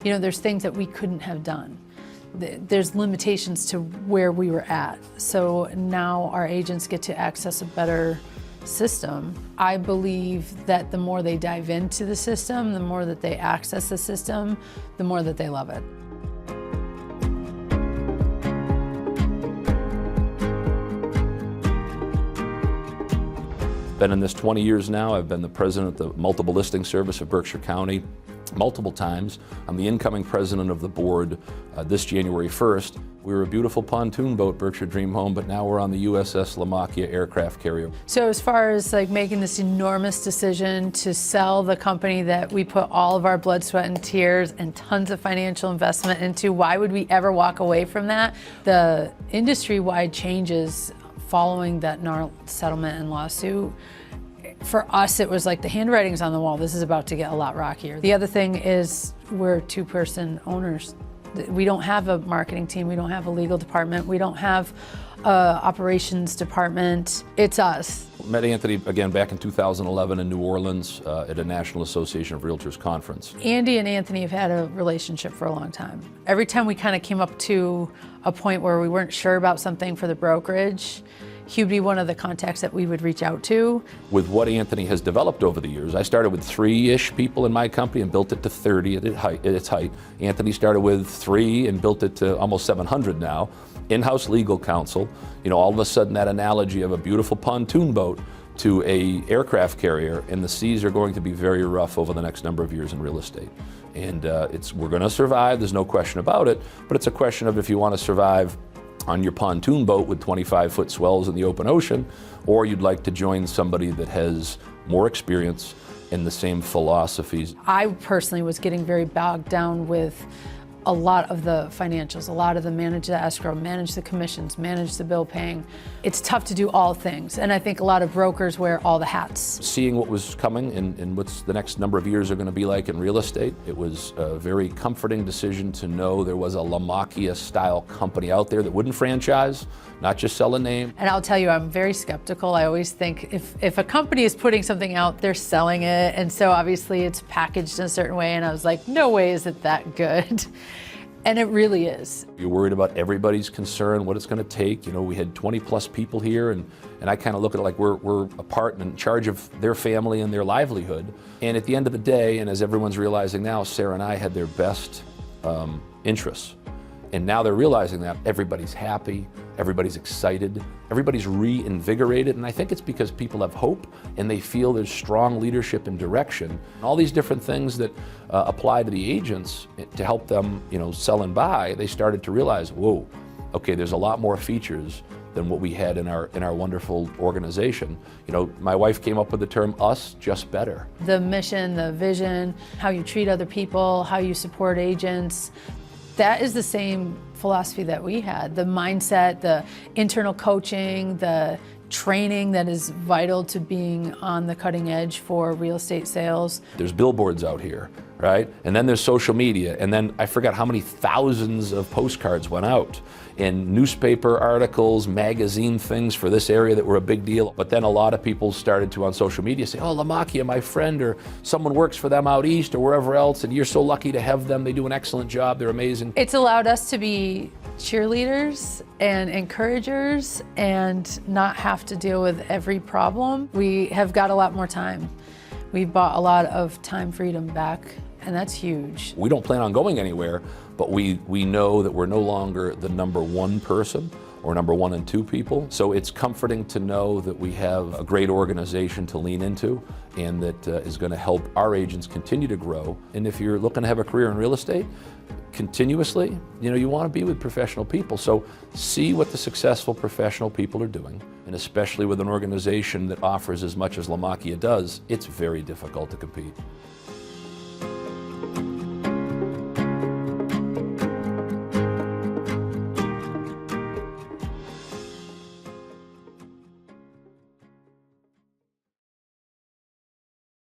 You know, there's things that we couldn't have done. There's limitations to where we were at. So now our agents get to access a better system. I believe that the more they dive into the system, the more that they access the system, the more that they love it. Been in this 20 years now. I've been the president of the multiple listing service of Berkshire County multiple times. I'm the incoming president of the board this January 1st. We were a beautiful pontoon boat, Berkshire Dream Home, but now we're on the USS Lamacchia aircraft carrier. So as far as like making this enormous decision to sell the company that we put all of our blood, sweat, and tears and tons of financial investment into, why would we ever walk away from that? The industry-wide changes following that NAR settlement and lawsuit, for us, it was like the handwriting's on the wall. This is about to get a lot rockier. The other thing is we're two-person owners. We don't have a marketing team. We don't have a legal department. We don't have an operations department. It's us. Met Anthony again back in 2011 in New Orleans at a National Association of Realtors conference. Andy and Anthony have had a relationship for a long time. Every time we kind of came up to a point where we weren't sure about something for the brokerage, he would be one of the contacts that we would reach out to. With what Anthony has developed over the years, I started with 3-ish people in my company and built it to 30 at its height. Anthony started with 3 and built it to almost 700 now. In-house legal counsel. You know, all of a sudden that analogy of a beautiful pontoon boat to a aircraft carrier, and the seas are going to be very rough over the next number of years in real estate. And we're going to survive, there's no question about it, but it's a question of if you want to survive on your pontoon boat with 25-foot swells in the open ocean, or you'd like to join somebody that has more experience in the same philosophies. I personally was getting very bogged down with a lot of the financials, a lot of the manage the escrow, manage the commissions, manage the bill paying. It's tough to do all things, and I think a lot of brokers wear all the hats. Seeing what was coming and what's the next number of years are going to be like in real estate, it was a very comforting decision to know there was a Lamacchia style company out there that wouldn't franchise, not just sell a name. And I'll tell you, I'm very skeptical. I always think if a company is putting something out, they're selling it, and so obviously it's packaged in a certain way, and I was like, no way is it that good. And it really is. You're worried about everybody's concern, what it's going to take. You know, we had 20 plus people here, and I kind of look at it like we're a part and in charge of their family and their livelihood. And at the end of the day, and as everyone's realizing now, Sarah and I had their best interests. And now they're realizing that everybody's happy, everybody's excited, everybody's reinvigorated, and I think it's because people have hope and they feel there's strong leadership and direction. And all these different things that apply to the agents to help them, you know, sell and buy, they started to realize, whoa, okay, there's a lot more features than what we had in our wonderful organization. You know, my wife came up with the term, us just better. The mission, the vision, how you treat other people, how you support agents, that is the same philosophy that we had. The mindset, the internal coaching, the training that is vital to being on the cutting edge for real estate sales. There's billboards out here, right? And then there's social media, and then I forgot how many thousands of postcards went out, and newspaper articles, magazine things for this area that were a big deal. But then a lot of people started to on social media say, oh, Lamacchia, my friend, or someone works for them out east or wherever else, and you're so lucky to have them. They do an excellent job, they're amazing. It's allowed us to be cheerleaders and encouragers and not have to deal with every problem. We have got a lot more time. We've bought a lot of time freedom back, and that's huge. We don't plan on going anywhere, but we know that we're no longer the number 1 person or number 1 and 2 people. So it's comforting to know that we have a great organization to lean into and that is going to help our agents continue to grow. And if you're looking to have a career in real estate, continuously, you know, you want to be with professional people. So see what the successful professional people are doing. And especially with an organization that offers as much as Lamacchia does, it's very difficult to compete.